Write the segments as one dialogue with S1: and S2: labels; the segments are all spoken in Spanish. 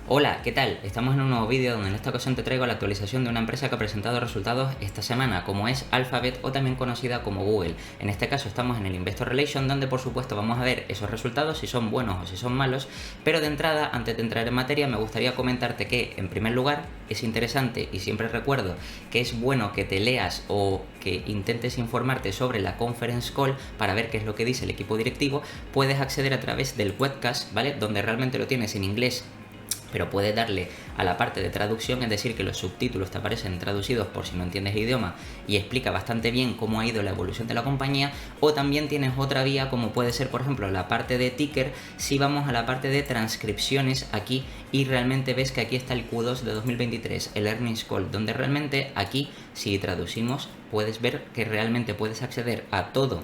S1: Hola, ¿qué tal? Estamos en un nuevo vídeo donde en esta ocasión te traigo la actualización de una empresa que ha presentado resultados esta semana, como es Alphabet o también conocida como Google. En este caso estamos en el Investor Relation, donde por supuesto vamos a ver esos resultados, si son buenos o si son malos, pero de entrada, antes de entrar en materia, me gustaría comentarte que, en primer lugar, es interesante y siempre recuerdo que es bueno que te leas o que intentes informarte sobre la conference call para ver qué es lo que dice el equipo directivo. Puedes acceder a través del webcast, ¿vale? Donde realmente lo tienes en inglés, pero puedes darle a la parte de traducción, es decir, que los subtítulos te aparecen traducidos por si no entiendes el idioma y explica bastante bien cómo ha ido la evolución de la compañía. O también tienes otra vía, como puede ser, por ejemplo, la parte de ticker, si vamos a la parte de transcripciones aquí y realmente ves que aquí está el Q2 de 2023, el Earnings Call, donde realmente aquí, si traducimos, puedes ver que realmente puedes acceder a todo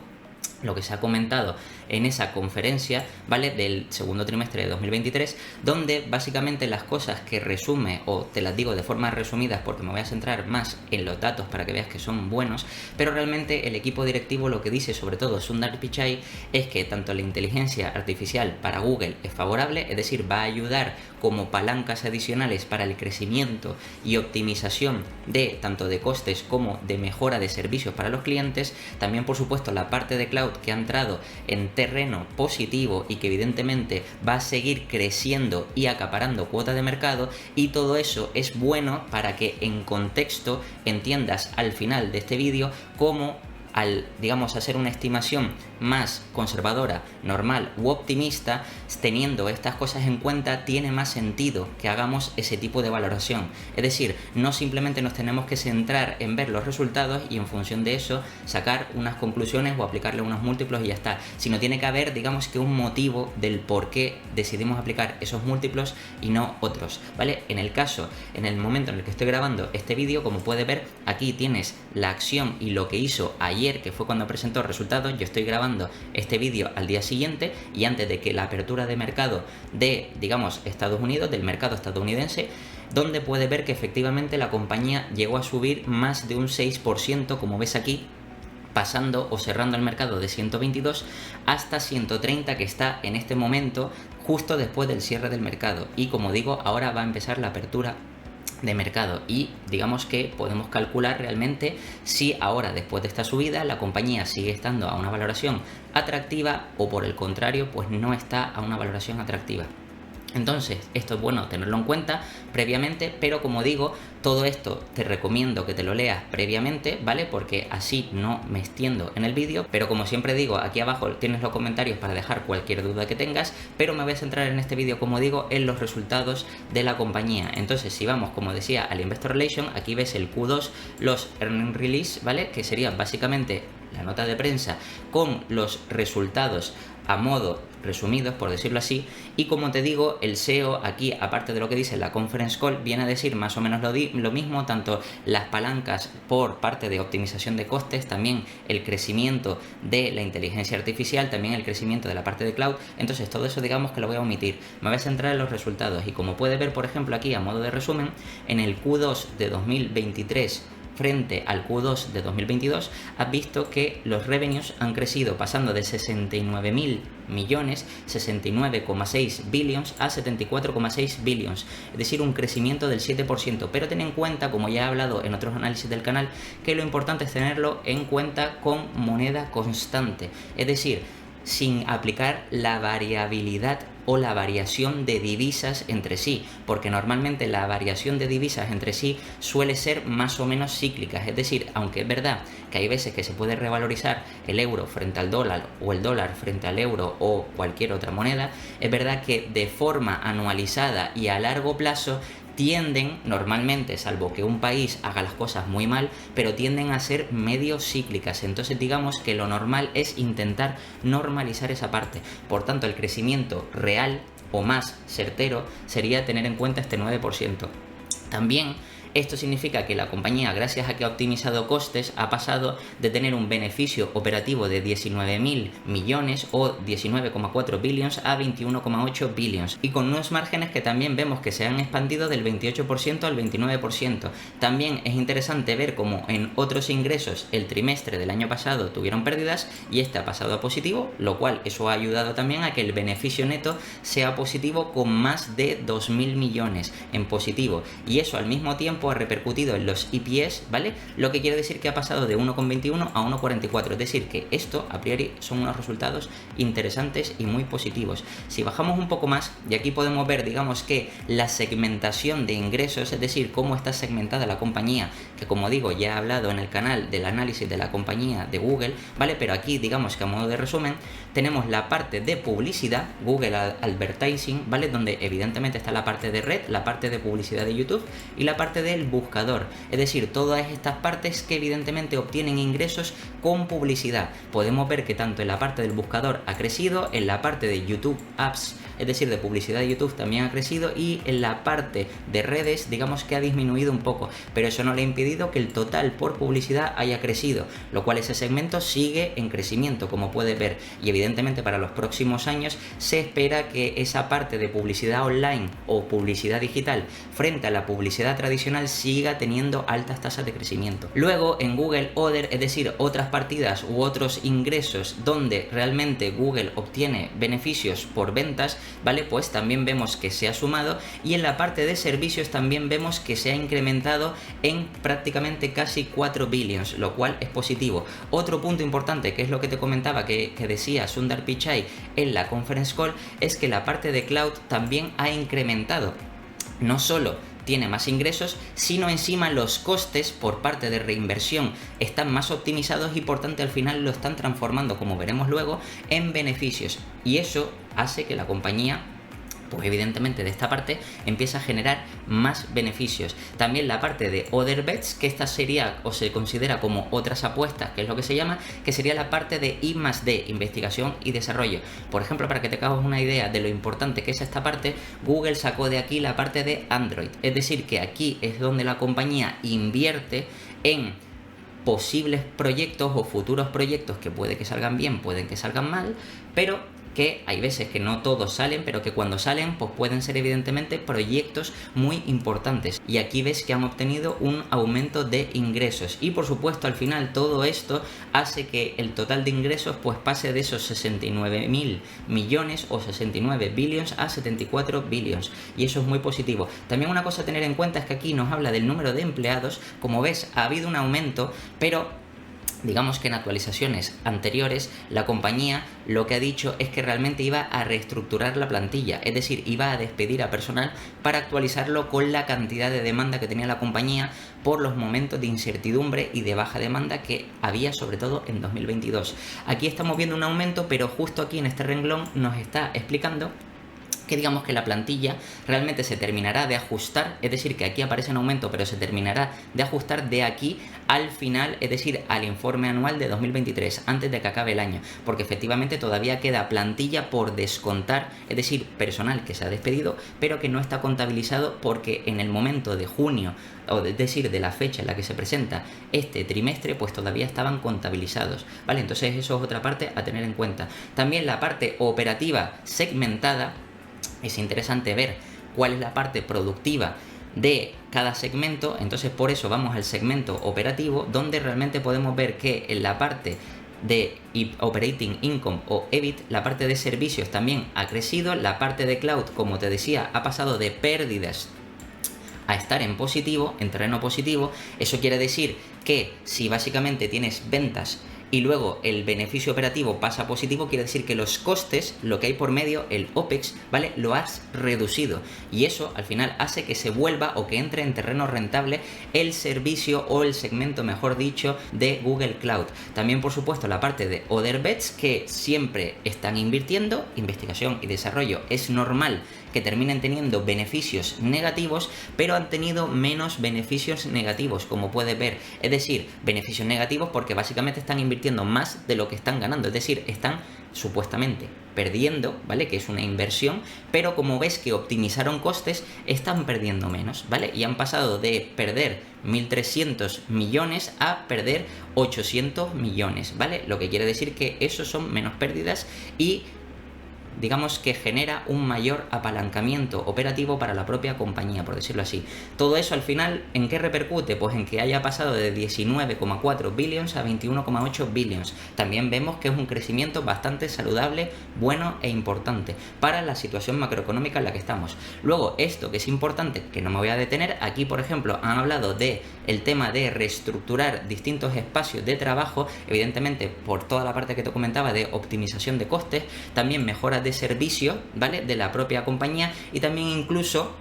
S1: lo que se ha comentado en esa conferencia, ¿vale? Del segundo trimestre de 2023, donde básicamente las cosas que resume, o te las digo de forma resumida porque me voy a centrar más en los datos para que veas que son buenos, pero realmente el equipo directivo lo que dice, sobre todo Sundar Pichai, es que tanto la inteligencia artificial para Google es favorable, es decir, va a ayudar como palancas adicionales para el crecimiento y optimización de tanto de costes como de mejora de servicios para los clientes. También, por supuesto, la parte de cloud que ha entrado en terreno positivo y que evidentemente va a seguir creciendo y acaparando cuota de mercado, y todo eso es bueno para que en contexto entiendas al final de este vídeo cómo, al, digamos, hacer una estimación más conservadora, normal u optimista, teniendo estas cosas en cuenta, tiene más sentido que hagamos ese tipo de valoración. Es decir, no simplemente nos tenemos que centrar en ver los resultados y en función de eso sacar unas conclusiones o aplicarle unos múltiplos y ya está, sino tiene que haber, digamos, que un motivo del por qué decidimos aplicar esos múltiplos y no otros, ¿vale? En el caso, en el momento en el que estoy grabando este vídeo, como puedes ver, aquí tienes la acción y lo que hizo ayer, que fue cuando presentó resultados. Yo estoy grabando este vídeo al día siguiente y antes de que la apertura de mercado de, digamos, Estados Unidos, del mercado estadounidense, donde puede ver que efectivamente la compañía llegó a subir más de un 6%, como ves aquí, pasando o cerrando el mercado de 122 hasta 130, que está en este momento justo después del cierre del mercado. Y como digo, ahora va a empezar la apertura de mercado y digamos que podemos calcular realmente si ahora, después de esta subida, la compañía sigue estando a una valoración atractiva o por el contrario pues no está a una valoración atractiva. Entonces, esto es bueno tenerlo en cuenta previamente, pero como digo, todo esto te recomiendo que te lo leas previamente, ¿vale? Porque así no me extiendo en el vídeo, pero como siempre digo, aquí abajo tienes los comentarios para dejar cualquier duda que tengas, pero me voy a centrar en este vídeo, como digo, en los resultados de la compañía. Entonces, si vamos, como decía, al Investor Relation, aquí ves el Q2, los Earnings Release, ¿vale? Que sería básicamente la nota de prensa con los resultados a modo resumidos, por decirlo así, y como te digo, el SEO aquí, aparte de lo que dice la conference call, viene a decir más o menos lo mismo, tanto las palancas por parte de optimización de costes, también el crecimiento de la inteligencia artificial, también el crecimiento de la parte de cloud. Entonces todo eso, digamos que lo voy a omitir, me voy a centrar en los resultados, y como puedes ver, por ejemplo, aquí a modo de resumen, en el Q2 de 2023 frente al Q2 de 2022, has visto que los revenues han crecido pasando de 69.000 millones, 69,6 billions, a 74,6 billions, es decir, un crecimiento del 7%, pero ten en cuenta, como ya he hablado en otros análisis del canal, que lo importante es tenerlo en cuenta con moneda constante, es decir, sin aplicar la variabilidad o la variación de divisas entre sí, porque normalmente la variación de divisas entre sí suele ser más o menos cíclicas, es decir, aunque es verdad que hay veces que se puede revalorizar el euro frente al dólar o el dólar frente al euro o cualquier otra moneda, es verdad que de forma anualizada y a largo plazo tienden normalmente, salvo que un país haga las cosas muy mal, pero tienden a ser medio cíclicas. Entonces digamos que lo normal es intentar normalizar esa parte. Por tanto, el crecimiento real o más certero sería tener en cuenta este 9%. También Esto significa que la compañía, gracias a que ha optimizado costes, ha pasado de tener un beneficio operativo de 19.000 millones o 19,4 billions a 21,8 billions, y con unos márgenes que también vemos que se han expandido del 28% al 29%. También es interesante ver cómo en otros ingresos el trimestre del año pasado tuvieron pérdidas y este ha pasado a positivo, lo cual eso ha ayudado también a que el beneficio neto sea positivo con más de 2.000 millones en positivo, y eso al mismo tiempo ha repercutido en los EPS, ¿vale? Lo que quiere decir que ha pasado de 1,21 a 1,44, es decir que esto a priori son unos resultados interesantes y muy positivos. Si bajamos un poco más, y aquí podemos ver, digamos que la segmentación de ingresos, es decir, cómo está segmentada la compañía, que como digo ya he hablado en el canal del análisis de la compañía de Google, ¿vale? Pero aquí digamos que a modo de resumen tenemos la parte de publicidad, Google Advertising, ¿vale? Donde evidentemente está la parte de red, la parte de publicidad de YouTube y la parte del buscador, es decir, todas estas partes que evidentemente obtienen ingresos con publicidad. Podemos ver que tanto en la parte del buscador ha crecido, en la parte de YouTube Ads, es decir, de publicidad de YouTube también ha crecido, y en la parte de redes digamos que ha disminuido un poco, pero eso no le ha impedido que el total por publicidad haya crecido, lo cual ese segmento sigue en crecimiento, como puedes ver, y evidentemente para los próximos años se espera que esa parte de publicidad online o publicidad digital frente a la publicidad tradicional siga teniendo altas tasas de crecimiento. Luego en Google Other, es decir, otras partidas u otros ingresos donde realmente Google obtiene beneficios por ventas, ¿vale? Pues también vemos que se ha sumado, y en la parte de servicios también vemos que se ha incrementado en prácticamente casi 4 billions, lo cual es positivo. Otro punto importante, que es lo que te comentaba que decía Sundar Pichai en la conference call, es que la parte de cloud también ha incrementado. No solo tiene más ingresos, sino encima los costes por parte de reinversión están más optimizados y por tanto al final lo están transformando, como veremos luego, en beneficios, y eso hace que la compañía, pues evidentemente de esta parte empieza a generar más beneficios. También la parte de Other Bets, que esta sería o se considera como otras apuestas, que es lo que se llama, que sería la parte de I+D, investigación y desarrollo. Por ejemplo, para que te hagas una idea de lo importante que es esta parte, Google sacó de aquí la parte de Android, es decir que aquí es donde la compañía invierte en posibles proyectos o futuros proyectos que puede que salgan bien, pueden que salgan mal, pero que hay veces que no todos salen, pero que cuando salen pues pueden ser evidentemente proyectos muy importantes, y aquí ves que han obtenido un aumento de ingresos, y por supuesto al final todo esto hace que el total de ingresos pues pase de esos 69.000 millones o 69 billions a 74 billions, y eso es muy positivo. También una cosa a tener en cuenta es que aquí nos habla del número de empleados. Como ves, ha habido un aumento, pero digamos que en actualizaciones anteriores la compañía lo que ha dicho es que realmente iba a reestructurar la plantilla, es decir, iba a despedir a personal para actualizarlo con la cantidad de demanda que tenía la compañía por los momentos de incertidumbre y de baja demanda que había, sobre todo en 2022. Aquí estamos viendo un aumento, pero justo aquí en este renglón nos está explicando que digamos que la plantilla realmente se terminará de ajustar, es decir, que aquí aparece en aumento, pero se terminará de ajustar de aquí al final, es decir, al informe anual de 2023, antes de que acabe el año, porque efectivamente todavía queda plantilla por descontar, es decir, personal que se ha despedido, pero que no está contabilizado porque en el momento de junio, o es decir, de la fecha en la que se presenta este trimestre, pues todavía estaban contabilizados, ¿vale? Entonces eso es otra parte a tener en cuenta. También la parte operativa segmentada. Es interesante ver cuál es la parte productiva de cada segmento, entonces por eso vamos al segmento operativo, donde realmente podemos ver que en la parte de Operating Income o EBIT, la parte de servicios también ha crecido, la parte de cloud, como te decía, ha pasado de pérdidas a estar en positivo, en terreno positivo. Eso quiere decir que si básicamente tienes ventas y luego el beneficio operativo pasa positivo, quiere decir que los costes, lo que hay por medio, el OPEX, ¿vale? Lo has reducido, y eso al final hace que se vuelva o que entre en terreno rentable el servicio o el segmento, mejor dicho, de Google Cloud. También, por supuesto, la parte de Other Bets, que siempre están invirtiendo, investigación y desarrollo. Es normal que terminen teniendo beneficios negativos, pero han tenido menos beneficios negativos, como puedes ver. Es decir, beneficios negativos porque básicamente están invirtiendo más de lo que están ganando, es decir, están supuestamente perdiendo, ¿vale? Que es una inversión, pero como ves que optimizaron costes, están perdiendo menos, ¿vale? Y han pasado de perder 1.300 millones a perder 800 millones, ¿vale? Lo que quiere decir que eso son menos pérdidas y digamos que genera un mayor apalancamiento operativo para la propia compañía, por decirlo así. Todo eso al final, ¿en qué repercute? Pues en que haya pasado de 19,4 billions a 21,8 billions. También vemos que es un crecimiento bastante saludable, bueno e importante para la situación macroeconómica en la que estamos. Luego, esto que es importante, que no me voy a detener, aquí por ejemplo han hablado de el tema de reestructurar distintos espacios de trabajo, evidentemente por toda la parte que te comentaba de optimización de costes, también mejoras de servicio, ¿vale? De la propia compañía y también incluso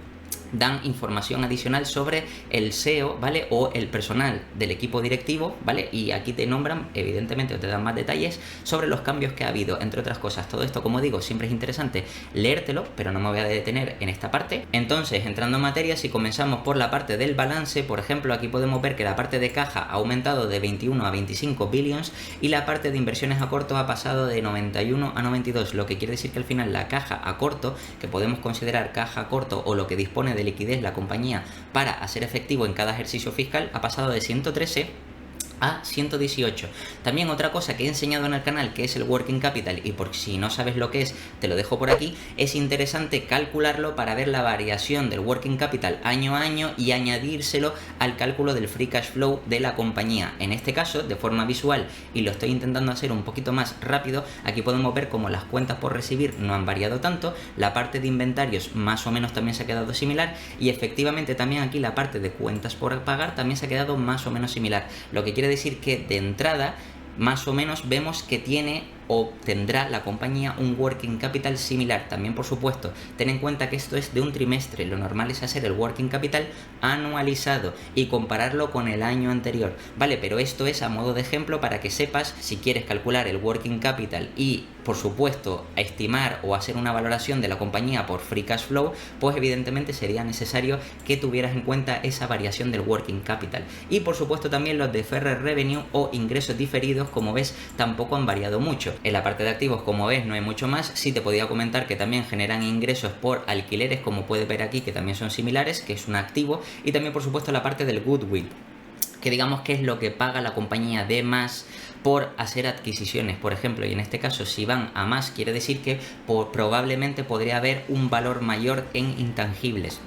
S1: dan información adicional sobre el SEO, ¿vale? O el personal del equipo directivo, ¿vale? Y aquí te nombran, evidentemente, o te dan más detalles sobre los cambios que ha habido, entre otras cosas. Todo esto, como digo, siempre es interesante leértelo, pero no me voy a detener en esta parte. Entonces, entrando en materia, si comenzamos por la parte del balance, por ejemplo, aquí podemos ver que la parte de caja ha aumentado de 21 a 25 billions y la parte de inversiones a corto ha pasado de 91 a 92, lo que quiere decir que al final la caja a corto, que podemos considerar caja a corto o lo que dispone de liquidez la compañía para hacer efectivo en cada ejercicio fiscal, ha pasado de 113 a 118. También otra cosa que he enseñado en el canal, que es el working capital, y por si no sabes lo que es, te lo dejo por aquí, es interesante calcularlo para ver la variación del working capital año a año y añadírselo al cálculo del free cash flow de la compañía. En este caso, de forma visual, y lo estoy intentando hacer un poquito más rápido, aquí podemos ver cómo las cuentas por recibir no han variado tanto, la parte de inventarios más o menos también se ha quedado similar, y efectivamente también aquí la parte de cuentas por pagar también se ha quedado más o menos similar, lo que quiere decir que de entrada más o menos vemos que tiene o tendrá la compañía un working capital similar. También, por supuesto, ten en cuenta que esto es de un trimestre, lo normal es hacer el working capital anualizado y compararlo con el año anterior, ¿vale? Pero esto es a modo de ejemplo para que sepas si quieres calcular el working capital y, por supuesto, estimar o hacer una valoración de la compañía por free cash flow, pues evidentemente sería necesario que tuvieras en cuenta esa variación del working capital. Y por supuesto también los deferred revenue o ingresos diferidos, como ves, tampoco han variado mucho. En la parte de activos, como ves, no hay mucho más. Sí te podía comentar que también generan ingresos por alquileres, como puedes ver aquí, que también son similares, que es un activo. Y también, por supuesto, la parte del goodwill, que digamos que es lo que paga la compañía de más por hacer adquisiciones, por ejemplo, y en este caso si van a más quiere decir que probablemente podría haber un valor mayor en intangibles.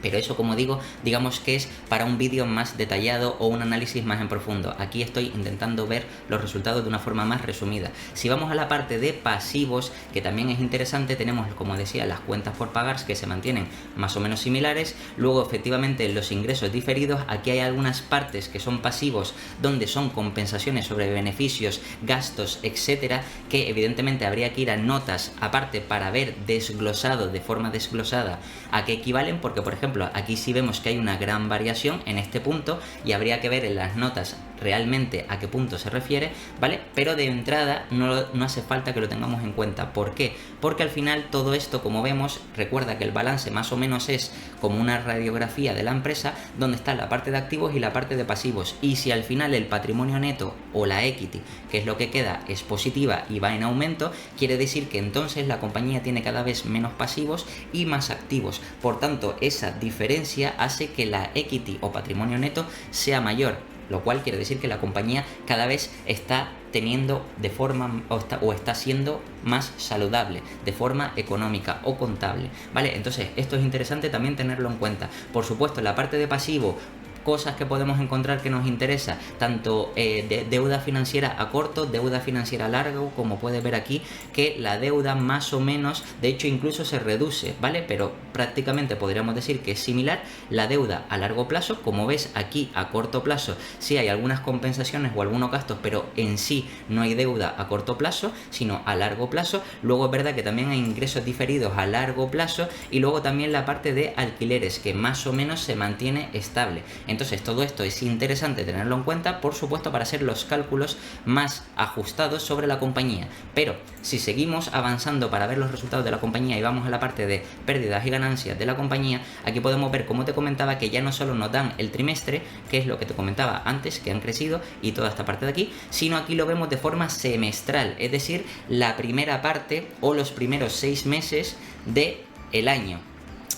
S1: Pero eso, como digo, digamos que es para un vídeo más detallado o un análisis más en profundo. Aquí estoy intentando ver los resultados de una forma más resumida. Si vamos a la parte de pasivos, que también es interesante, tenemos, como decía, las cuentas por pagar que se mantienen más o menos similares. Luego, efectivamente, los ingresos diferidos. Aquí hay algunas partes que son pasivos, donde son compensaciones sobre beneficios, gastos, etcétera, que evidentemente habría que ir a notas aparte para ver desglosado, de forma desglosada, a qué equivalen, porque, por ejemplo, aquí sí vemos que hay una gran variación en este punto y habría que ver en las notas realmente a qué punto se refiere, ¿vale? Pero de entrada no hace falta que lo tengamos en cuenta. ¿Por qué? Porque al final todo esto, como vemos, recuerda que el balance más o menos es como una radiografía de la empresa donde está la parte de activos y la parte de pasivos, y si al final el patrimonio neto o la equity, que es lo que queda, es positiva y va en aumento, quiere decir que entonces la compañía tiene cada vez menos pasivos y más activos. Por tanto, esa diferencia hace que la equity o patrimonio neto sea mayor, lo cual quiere decir que la compañía cada vez está teniendo de forma o está siendo más saludable de forma económica o contable, ¿vale? Entonces esto es interesante también tenerlo en cuenta. Por supuesto, en la parte de pasivo, cosas que podemos encontrar que nos interesa, tanto de deuda financiera a corto, deuda financiera a largo, como puedes ver aquí, que la deuda más o menos, de hecho incluso se reduce, ¿vale? Pero prácticamente podríamos decir que es similar. La deuda a largo plazo, como ves aquí a corto plazo, sí hay algunas compensaciones o algunos gastos, pero en sí no hay deuda a corto plazo, sino a largo plazo. Luego es verdad que también hay ingresos diferidos a largo plazo, y luego también la parte de alquileres, que más o menos se mantiene estable. Entonces todo esto es interesante tenerlo en cuenta, por supuesto, para hacer los cálculos más ajustados sobre la compañía. Pero si seguimos avanzando para ver los resultados de la compañía y vamos a la parte de pérdidas y ganancias de la compañía, aquí podemos ver, como te comentaba, que ya no solo nos dan el trimestre, que es lo que te comentaba antes, que han crecido y toda esta parte de aquí, sino aquí lo vemos de forma semestral, es decir, la primera parte o los primeros 6 meses del año.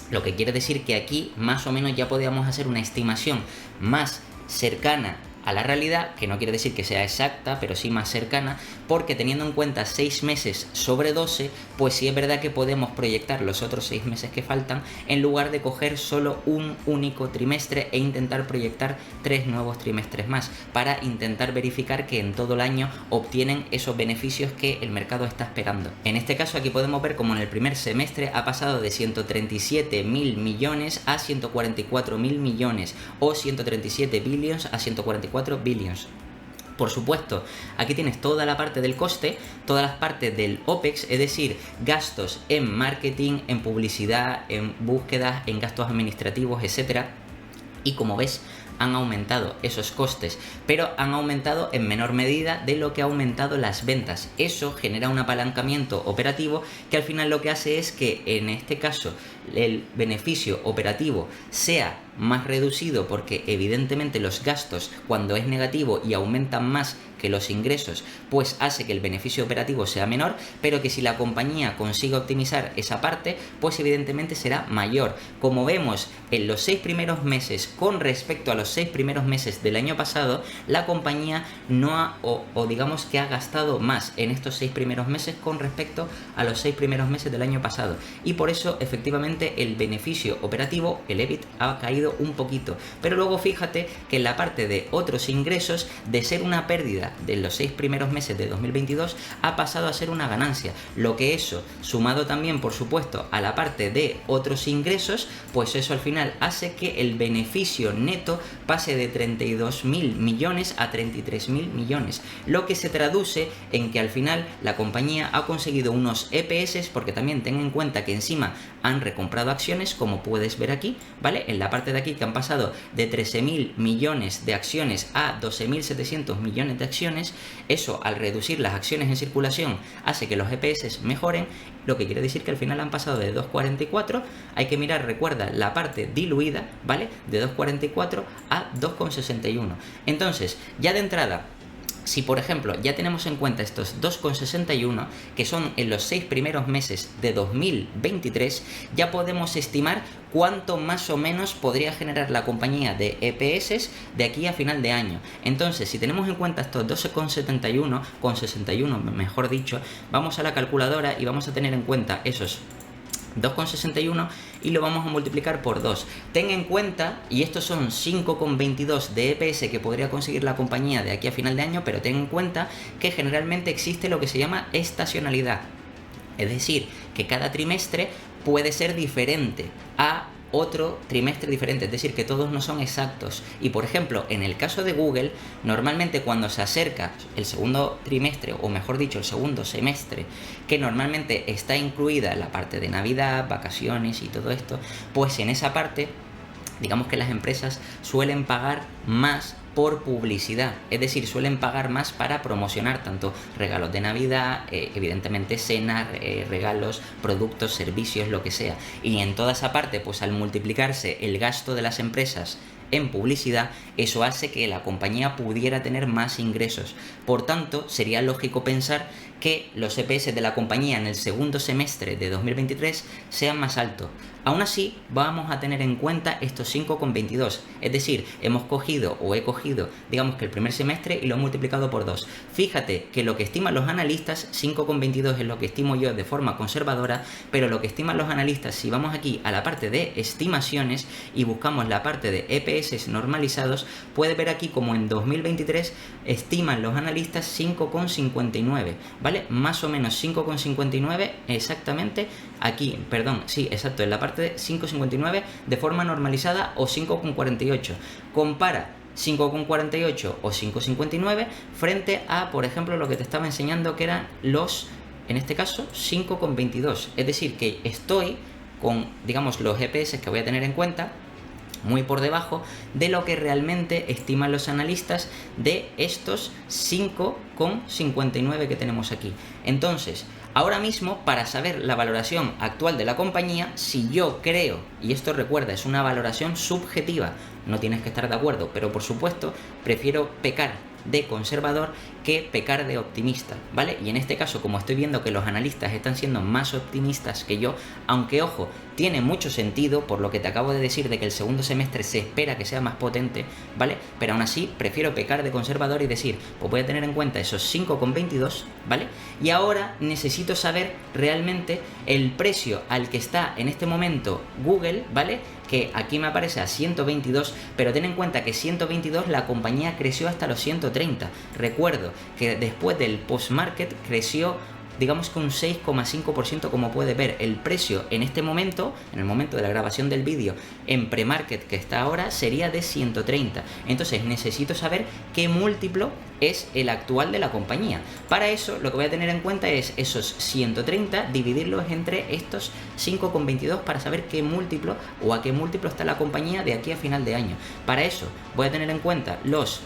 S1: Lo que quiere decir que aquí más o menos ya podríamos hacer una estimación más cercana a la realidad, que no quiere decir que sea exacta, pero sí más cercana, porque teniendo en cuenta 6 meses sobre 12, pues sí es verdad que podemos proyectar los otros 6 meses que faltan en lugar de coger solo un único trimestre e intentar proyectar 3 nuevos trimestres más, para intentar verificar que en todo el año obtienen esos beneficios que el mercado está esperando. En este caso aquí podemos ver como en el primer semestre ha pasado de 137.000 millones a 144.000 millones, o 137 billions a 144 billions. Por supuesto, aquí tienes toda la parte del coste, todas las partes del OPEX, es decir, gastos en marketing, en publicidad, en búsquedas, en gastos administrativos, etcétera. Y como ves, han aumentado esos costes, pero han aumentado en menor medida de lo que ha aumentado las ventas. Eso genera un apalancamiento operativo que al final lo que hace es que en este caso el beneficio operativo sea más reducido, porque evidentemente los gastos, cuando es negativo y aumentan más que los ingresos, pues hace que el beneficio operativo sea menor, pero que si la compañía consigue optimizar esa parte, pues evidentemente será mayor. Como vemos en los 6 primeros meses con respecto a los 6 primeros meses del año pasado, la compañía no ha, o digamos que ha gastado más en estos 6 primeros meses con respecto a los 6 primeros meses del año pasado, y por eso efectivamente el beneficio operativo, el EBIT, ha caído un poquito. Pero luego fíjate que en la parte de otros ingresos, de ser una pérdida de los 6 primeros meses de 2022, ha pasado a ser una ganancia, lo que eso, sumado también por supuesto a la parte de otros ingresos, pues eso al final hace que el beneficio neto pase de 32.000 millones a 33.000 millones, lo que se traduce en que al final la compañía ha conseguido unos EPS, porque también ten en cuenta que encima han recomprado acciones, como puedes ver aquí, ¿vale? En la parte de aquí, que han pasado de 13.000 millones de acciones a 12.700 millones de acciones. Eso, al reducir las acciones en circulación, hace que los EPS mejoren, lo que quiere decir que al final han pasado de 2,44, hay que mirar, recuerda, la parte diluida, ¿vale? De 2,44 a 2,61. Entonces, ya de entrada, si por ejemplo ya tenemos en cuenta estos 2,61, que son en los 6 primeros meses de 2023, ya podemos estimar cuánto más o menos podría generar la compañía de EPS de aquí a final de año. Entonces, si tenemos en cuenta estos 12,61, mejor dicho, vamos a la calculadora y vamos a tener en cuenta esos 2,61 y lo vamos a multiplicar por 2. Ten en cuenta, y estos son 5,22 de EPS que podría conseguir la compañía de aquí a final de año, pero ten en cuenta que generalmente existe lo que se llama estacionalidad. Es decir, que cada trimestre puede ser diferente a otro trimestre diferente, es decir, que todos no son exactos. Y por ejemplo, en el caso de Google, normalmente cuando se acerca el segundo trimestre, o mejor dicho, el segundo semestre, que normalmente está incluida la parte de Navidad, vacaciones y todo esto, pues en esa parte, digamos que las empresas suelen pagar más por publicidad, es decir, suelen pagar más para promocionar tanto regalos de Navidad, evidentemente cenas, regalos, productos, servicios, lo que sea. Y en toda esa parte, pues al multiplicarse el gasto de las empresas en publicidad, eso hace que la compañía pudiera tener más ingresos. Por tanto, sería lógico pensar que los EPS de la compañía en el segundo semestre de 2023 sean más altos. Aún así, vamos a tener en cuenta estos 5,22, es decir, hemos cogido o he cogido, digamos que el primer semestre y lo he multiplicado por 2. Fíjate que lo que estiman los analistas, 5,22 es lo que estimo yo de forma conservadora, pero lo que estiman los analistas, si vamos aquí a la parte de estimaciones y buscamos la parte de EPS normalizados, puede ver aquí como en 2023 estiman los analistas 5,59, ¿vale? Más o menos 5,59 exactamente aquí, perdón, sí, exacto, en la parte de 5,59 de forma normalizada o 5,48. Compara 5,48 o 5,59 frente a, por ejemplo, lo que te estaba enseñando que eran los, en este caso, 5,22. Es decir, que estoy con, digamos, los EPS que voy a tener en cuenta muy por debajo de lo que realmente estiman los analistas de estos 5,59 que tenemos aquí. Entonces, ahora mismo, para saber la valoración actual de la compañía, si yo creo, y esto recuerda, es una valoración subjetiva, no tienes que estar de acuerdo, pero por supuesto, prefiero pecar de conservador que pecar de optimista, ¿vale? Y en este caso, como estoy viendo que los analistas están siendo más optimistas que yo, aunque ojo, tiene mucho sentido por lo que te acabo de decir de que el segundo semestre se espera que sea más potente, ¿vale? Pero aún así prefiero pecar de conservador y decir, pues voy a tener en cuenta esos 5,22, ¿vale? Y ahora necesito saber realmente el precio al que está en este momento Google, ¿vale? Que aquí me aparece a 122, pero ten en cuenta que 122 la compañía creció hasta los 130. Recuerdo que después del post-market creció, digamos que un 6,5%, como puedes ver. El precio en este momento, en el momento de la grabación del vídeo, en pre-market que está ahora, sería de 130. Entonces necesito saber qué múltiplo es el actual de la compañía. Para eso lo que voy a tener en cuenta es esos 130, dividirlos entre estos 5,22 para saber qué múltiplo o a qué múltiplo está la compañía de aquí a final de año. Para eso voy a tener en cuenta los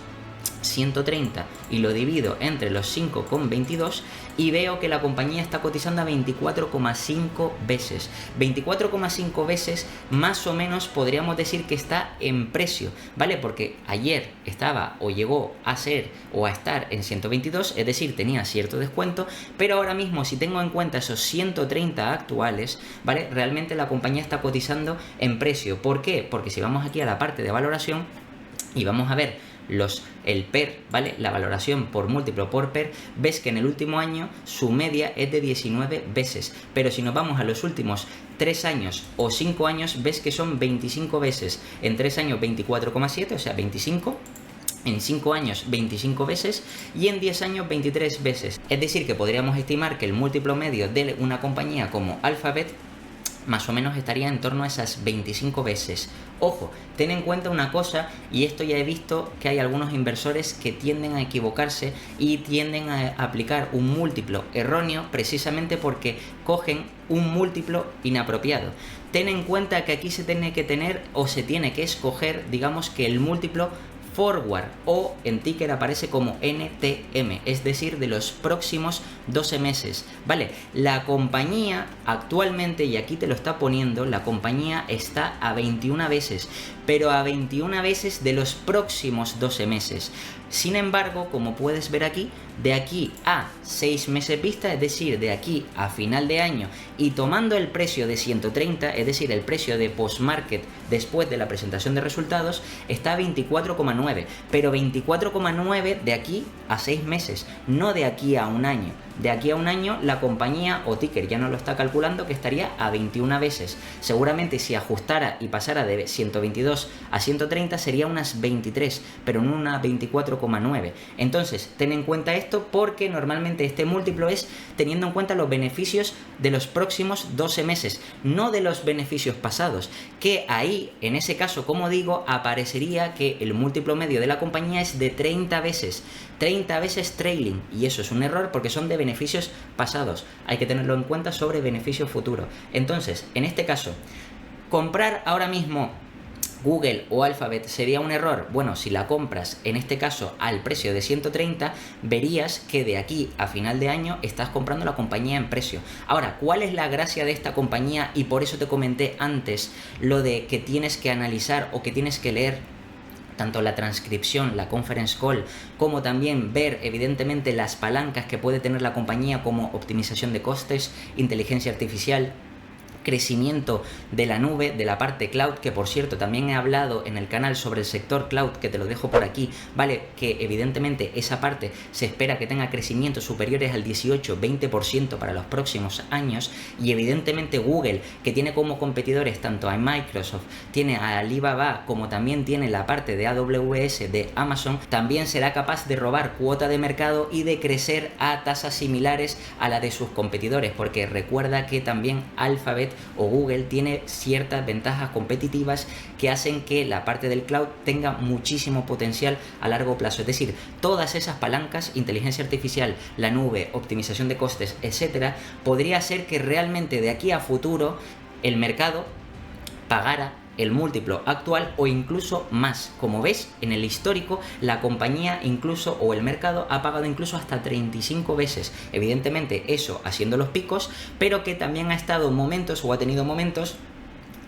S1: 130 y lo divido entre los 5,22 y veo que la compañía está cotizando a 24,5 veces. 24,5 veces más o menos podríamos decir que está en precio, ¿vale? Porque ayer estaba o llegó a ser o a estar en 122, es decir, tenía cierto descuento, pero ahora mismo si tengo en cuenta esos 130 actuales, ¿vale? Realmente la compañía está cotizando en precio. ¿Por qué? Porque si vamos aquí a la parte de valoración y vamos a ver el PER, ¿vale? La valoración por múltiplo por PER, ves que en el último año su media es de 19 veces, pero si nos vamos a los últimos 3 años o 5 años, ves que son 25 veces, en 3 años 24,7, o sea 25, en 5 años 25 veces y en 10 años 23 veces. Es decir, que podríamos estimar que el múltiplo medio de una compañía como Alphabet más o menos estaría en torno a esas 25 veces. Ojo, ten en cuenta una cosa, y esto ya he visto que hay algunos inversores que tienden a equivocarse y tienden a aplicar un múltiplo erróneo precisamente porque cogen un múltiplo inapropiado. Ten en cuenta que aquí se tiene que tener o se tiene que escoger, digamos que el múltiplo forward, o en ticker aparece como NTM, es decir, de los próximos 12 meses, ¿vale? La compañía actualmente, y aquí te lo está poniendo, la compañía está a 21 veces, pero a 21 veces de los próximos 12 meses. Sin embargo, como puedes ver aquí, de aquí a 6 meses vista, es decir, de aquí a final de año, y tomando el precio de 130, es decir, el precio de post-market después de la presentación de resultados, está a 24,9, pero 24,9 de aquí a 6 meses, no de aquí a un año. De aquí a un año la compañía o ticker ya no lo está calculando, que estaría a 21 veces. Seguramente si ajustara y pasara de 122 a 130 sería unas 23, pero no una 24,9. Entonces ten en cuenta esto porque normalmente este múltiplo es teniendo en cuenta los beneficios de los próximos 12 meses, no de los beneficios pasados, que ahí en ese caso, como digo, aparecería que el múltiplo medio de la compañía es de 30 veces trailing, y eso es un error porque son de beneficios pasados. Hay que tenerlo en cuenta sobre beneficios futuros. Entonces, en este caso, comprar ahora mismo Google o Alphabet sería un error. Bueno, si la compras en este caso al precio de 130, verías que de aquí a final de año estás comprando la compañía en precio. Ahora, ¿cuál es la gracia de esta compañía? Y por eso te comenté antes lo de que tienes que analizar o que tienes que leer tanto la transcripción, la conference call, como también ver evidentemente las palancas que puede tener la compañía, como optimización de costes, inteligencia artificial, crecimiento de la nube, de la parte cloud, que por cierto también he hablado en el canal sobre el sector cloud, que te lo dejo por aquí, ¿vale? Que evidentemente esa parte se espera que tenga crecimientos superiores al 18-20% para los próximos años, y evidentemente Google, que tiene como competidores tanto a Microsoft, tiene a Alibaba, como también tiene la parte de AWS de Amazon, también será capaz de robar cuota de mercado y de crecer a tasas similares a la de sus competidores, porque recuerda que también Alphabet o Google tiene ciertas ventajas competitivas que hacen que la parte del cloud tenga muchísimo potencial a largo plazo. Es decir, todas esas palancas, inteligencia artificial, la nube, optimización de costes, etcétera, podría ser que realmente de aquí a futuro el mercado pagara el múltiplo actual o incluso más. Como ves, en el histórico la compañía incluso, o el mercado, ha pagado incluso hasta 35 veces. Evidentemente eso haciendo los picos, pero que también ha estado momentos, o ha tenido momentos,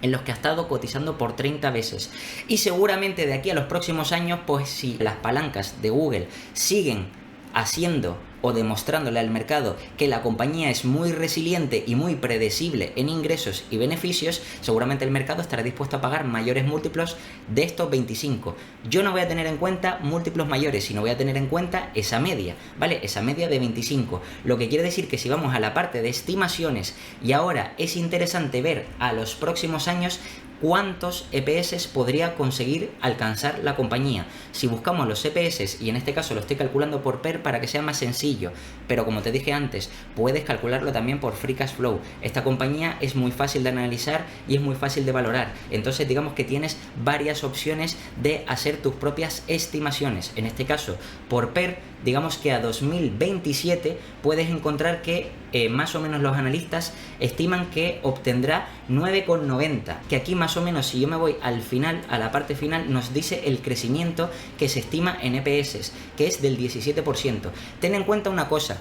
S1: en los que ha estado cotizando por 30 veces. Y seguramente de aquí a los próximos años, pues si las palancas de Google siguen haciendo o demostrándole al mercado que la compañía es muy resiliente y muy predecible en ingresos y beneficios, seguramente el mercado estará dispuesto a pagar mayores múltiplos de estos 25. Yo no voy a tener en cuenta múltiplos mayores, sino voy a tener en cuenta esa media, ¿vale? Esa media de 25. Lo que quiere decir que si vamos a la parte de estimaciones, y ahora es interesante ver a los próximos años cuántos EPS podría conseguir alcanzar la compañía. Si buscamos los EPS, y en este caso lo estoy calculando por PER para que sea más sencillo, pero como te dije antes, puedes calcularlo también por Free Cash Flow. Esta compañía es muy fácil de analizar y es muy fácil de valorar. Entonces digamos que tienes varias opciones de hacer tus propias estimaciones. En este caso, por PER, digamos que a 2027 puedes encontrar que más o menos los analistas estiman que obtendrá 9,90, que aquí más o menos, si yo me voy al final, a la parte final, nos dice el crecimiento que se estima en EPS, que es del 17%. Ten en cuenta una cosa,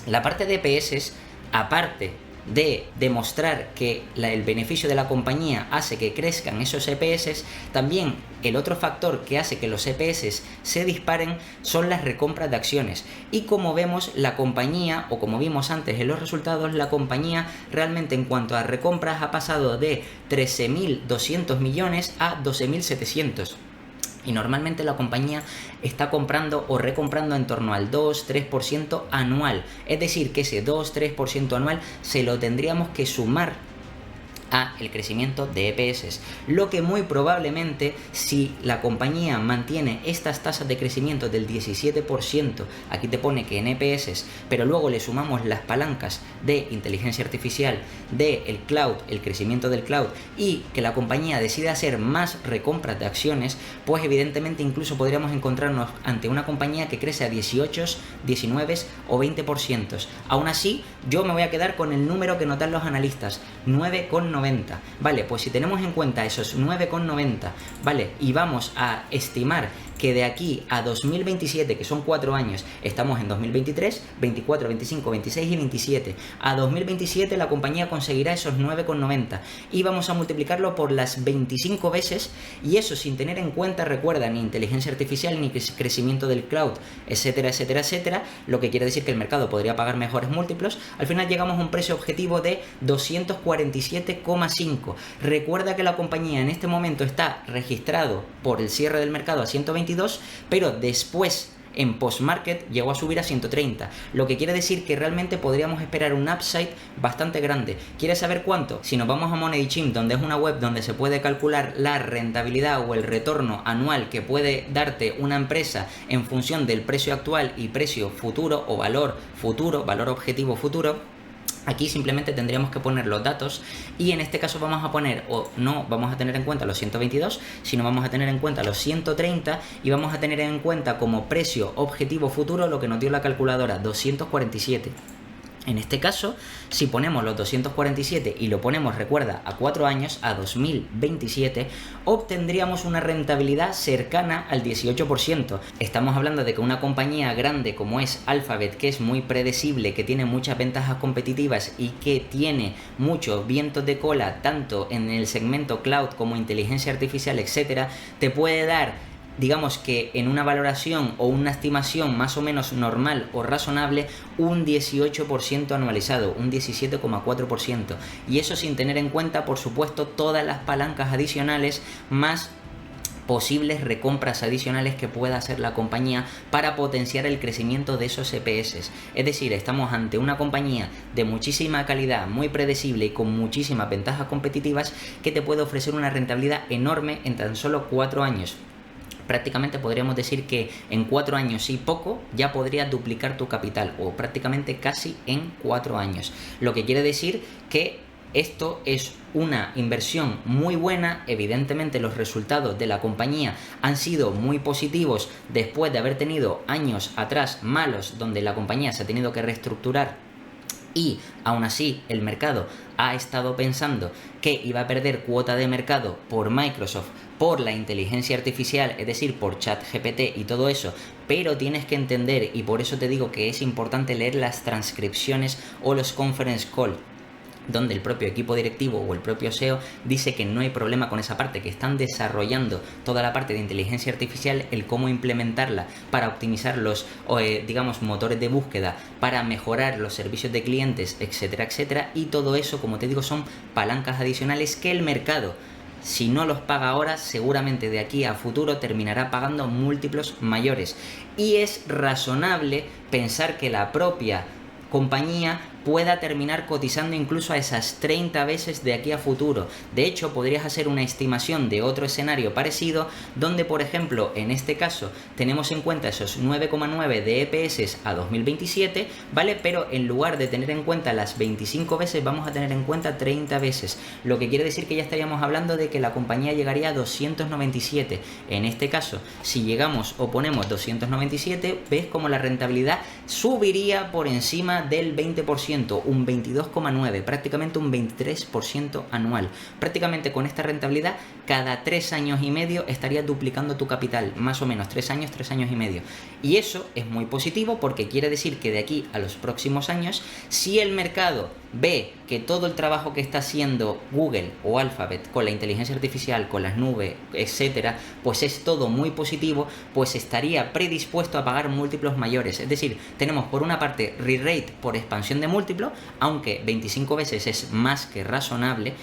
S1: la parte de EPS, aparte de demostrar que el beneficio de la compañía hace que crezcan esos EPS, también el otro factor que hace que los EPS se disparen son las recompras de acciones. Y como vemos, la compañía, o como vimos antes en los resultados, la compañía realmente en cuanto a recompras ha pasado de 13.200 millones a 12.700. Y normalmente la compañía está comprando o recomprando en torno al 2-3% anual. Es decir, que ese 2-3% anual se lo tendríamos que sumar a el crecimiento de EPS, lo que muy probablemente, si la compañía mantiene estas tasas de crecimiento del 17%, aquí te pone que en EPS, pero luego le sumamos las palancas de inteligencia artificial, del cloud, el crecimiento del cloud, y que la compañía decida hacer más recompras de acciones, pues evidentemente incluso podríamos encontrarnos ante una compañía que crece a 18, 19 o 20%. Aún así, yo me voy a quedar con el número que notan los analistas, 9,90. Vale, pues si tenemos en cuenta esos 9,90, vale, y vamos a estimar que de aquí a 2027, que son 4 años, estamos en 2023, 24, 25, 26 y 27. A 2027 la compañía conseguirá esos 9,90 y vamos a multiplicarlo por las 25 veces, y eso sin tener en cuenta, recuerda, ni inteligencia artificial, ni crecimiento del cloud, etcétera, etcétera, etcétera, lo que quiere decir que el mercado podría pagar mejores múltiplos. Al final llegamos a un precio objetivo de 247,5. Recuerda que la compañía en este momento está registrado por el cierre del mercado a 122, pero después en post-market llegó a subir a 130, lo que quiere decir que realmente podríamos esperar un upside bastante grande. ¿Quieres saber cuánto? Si nos vamos a MoneyChimp, donde es una web donde se puede calcular la rentabilidad o el retorno anual que puede darte una empresa en función del precio actual y precio futuro o valor futuro, valor objetivo futuro, aquí simplemente tendríamos que poner los datos, y en este caso vamos a poner, o no vamos a tener en cuenta los 122, sino vamos a tener en cuenta los 130, y vamos a tener en cuenta como precio objetivo futuro lo que nos dio la calculadora, 247. En este caso, si ponemos los 247 y lo ponemos, recuerda, a 4 años, a 2027, obtendríamos una rentabilidad cercana al 18%. Estamos hablando de que una compañía grande como es Alphabet, que es muy predecible, que tiene muchas ventajas competitivas y que tiene muchos vientos de cola, tanto en el segmento cloud como inteligencia artificial, etcétera, te puede dar, digamos que en una valoración o una estimación más o menos normal o razonable, un 18% anualizado, un 17,4%. Y eso sin tener en cuenta, por supuesto, todas las palancas adicionales más posibles recompras adicionales que pueda hacer la compañía para potenciar el crecimiento de esos EPS. Es decir, estamos ante una compañía de muchísima calidad, muy predecible y con muchísimas ventajas competitivas, que te puede ofrecer una rentabilidad enorme en tan solo 4 años. Prácticamente podríamos decir que en 4 años y poco ya podrías duplicar tu capital, o prácticamente casi en 4 años. Lo que quiere decir que esto es una inversión muy buena. Evidentemente los resultados de la compañía han sido muy positivos después de haber tenido años atrás malos, donde la compañía se ha tenido que reestructurar, y aún así el mercado ha estado pensando que iba a perder cuota de mercado por Microsoft, por la inteligencia artificial, es decir, por ChatGPT y todo eso, pero tienes que entender, y por eso te digo que es importante leer las transcripciones o los conference call, donde el propio equipo directivo o el propio SEO dice que no hay problema con esa parte, que están desarrollando toda la parte de inteligencia artificial, el cómo implementarla para optimizar los, digamos, motores de búsqueda, para mejorar los servicios de clientes, etcétera, etcétera, y todo eso, como te digo, son palancas adicionales que el mercado, si no los paga ahora, seguramente de aquí a futuro terminará pagando múltiplos mayores. Y es razonable pensar que la propia compañía pueda terminar cotizando incluso a esas 30 veces de aquí a futuro. De hecho, podrías hacer una estimación de otro escenario parecido, donde, por ejemplo, en este caso, tenemos en cuenta esos 9,9 de EPS a 2027, ¿vale? Pero en lugar de tener en cuenta las 25 veces, vamos a tener en cuenta 30 veces, lo que quiere decir que ya estaríamos hablando de que la compañía llegaría a 297. En este caso, si llegamos o ponemos 297, ves como la rentabilidad subiría por encima del 20%, un 22,9%, prácticamente un 23% anual. Prácticamente con esta rentabilidad, cada 3 años y medio estarías duplicando tu capital, más o menos 3 años y medio. Y eso es muy positivo porque quiere decir que de aquí a los próximos años, si el mercado ve que todo el trabajo que está haciendo Google o Alphabet con la inteligencia artificial, con las nubes, etcétera, pues es todo muy positivo, pues estaría predispuesto a pagar múltiplos mayores. Es decir, tenemos por una parte re-rate por expansión de múltiplo, aunque 25 veces es más que razonable.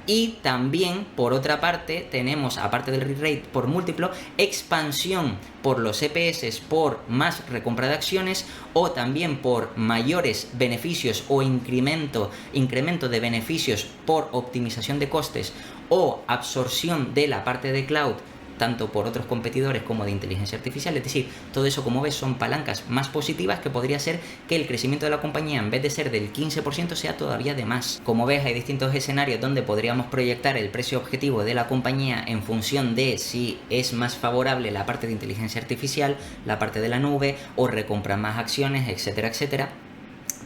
S1: Y también, por otra parte, tenemos, aparte del re-rate por múltiplo, expansión por los EPS, por más recompra de acciones, o también por mayores beneficios o incremento de beneficios por optimización de costes o absorción de la parte de cloud, tanto por otros competidores como de inteligencia artificial. Es decir, todo eso, como ves, son palancas más positivas que podría ser que el crecimiento de la compañía, en vez de ser del 15%, sea todavía de más. Como ves, hay distintos escenarios donde podríamos proyectar el precio objetivo de la compañía en función de si es más favorable la parte de inteligencia artificial, la parte de la nube, o recomprar más acciones, etcétera, etcétera.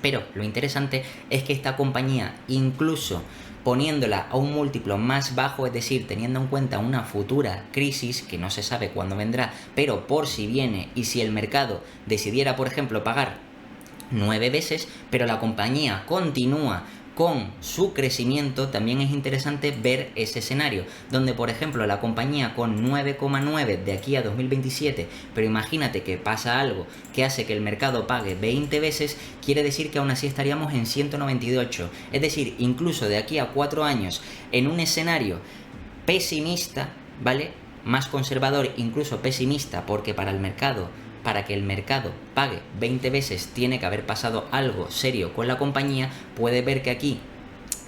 S1: Pero lo interesante es que esta compañía, incluso poniéndola a un múltiplo más bajo, es decir, teniendo en cuenta una futura crisis que no se sabe cuándo vendrá, pero por si viene, y si el mercado decidiera, por ejemplo, pagar 9 veces, pero la compañía continúa con su crecimiento, también es interesante ver ese escenario, donde por ejemplo la compañía con 9,9 de aquí a 2027, pero imagínate que pasa algo que hace que el mercado pague 20 veces, quiere decir que aún así estaríamos en 198, es decir, incluso de aquí a 4 años, en un escenario pesimista, ¿vale? Más conservador, incluso pesimista, porque para que el mercado pague 20 veces tiene que haber pasado algo serio con la compañía. Puede ver que aquí,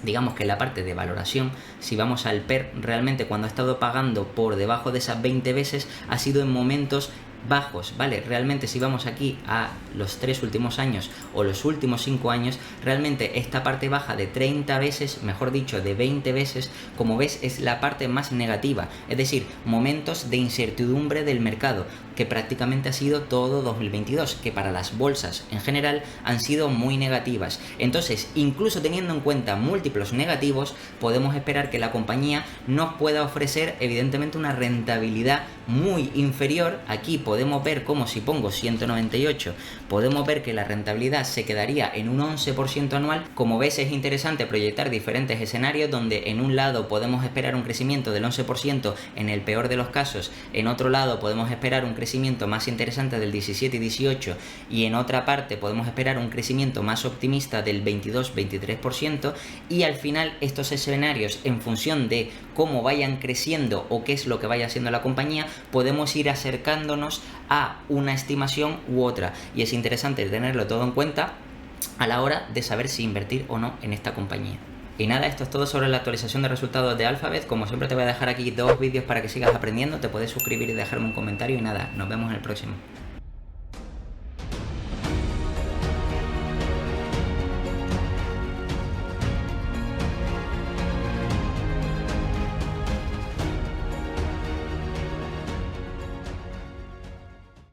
S1: digamos que la parte de valoración, si vamos al PER, realmente cuando ha estado pagando por debajo de esas 20 veces ha sido en momentos bajos, ¿vale? Realmente si vamos aquí a los 3 últimos años o los últimos 5 años, realmente esta parte baja de 30 veces, mejor dicho, de 20 veces, como ves, es la parte más negativa, es decir, momentos de incertidumbre del mercado, que prácticamente ha sido todo 2022, que para las bolsas en general han sido muy negativas. Entonces, incluso teniendo en cuenta múltiplos negativos, podemos esperar que la compañía nos pueda ofrecer evidentemente una rentabilidad muy inferior. Aquí podemos ver como, si pongo 198, podemos ver que la rentabilidad se quedaría en un 11% anual. Como ves, es interesante proyectar diferentes escenarios donde en un lado podemos esperar un crecimiento del 11% en el peor de los casos, en otro lado podemos esperar un crecimiento más interesante del 17 y 18, y en otra parte podemos esperar un crecimiento más optimista del 22-23%, y al final estos escenarios, en función de cómo vayan creciendo o qué es lo que vaya haciendo la compañía, podemos ir acercándonos a una estimación u otra, y es interesante tenerlo todo en cuenta a la hora de saber si invertir o no en esta compañía. Y nada, esto es todo sobre la actualización de resultados de Alphabet. Como siempre, te voy a dejar aquí 2 vídeos para que sigas aprendiendo. Te puedes suscribir y dejarme un comentario, y nada, nos vemos en el próximo.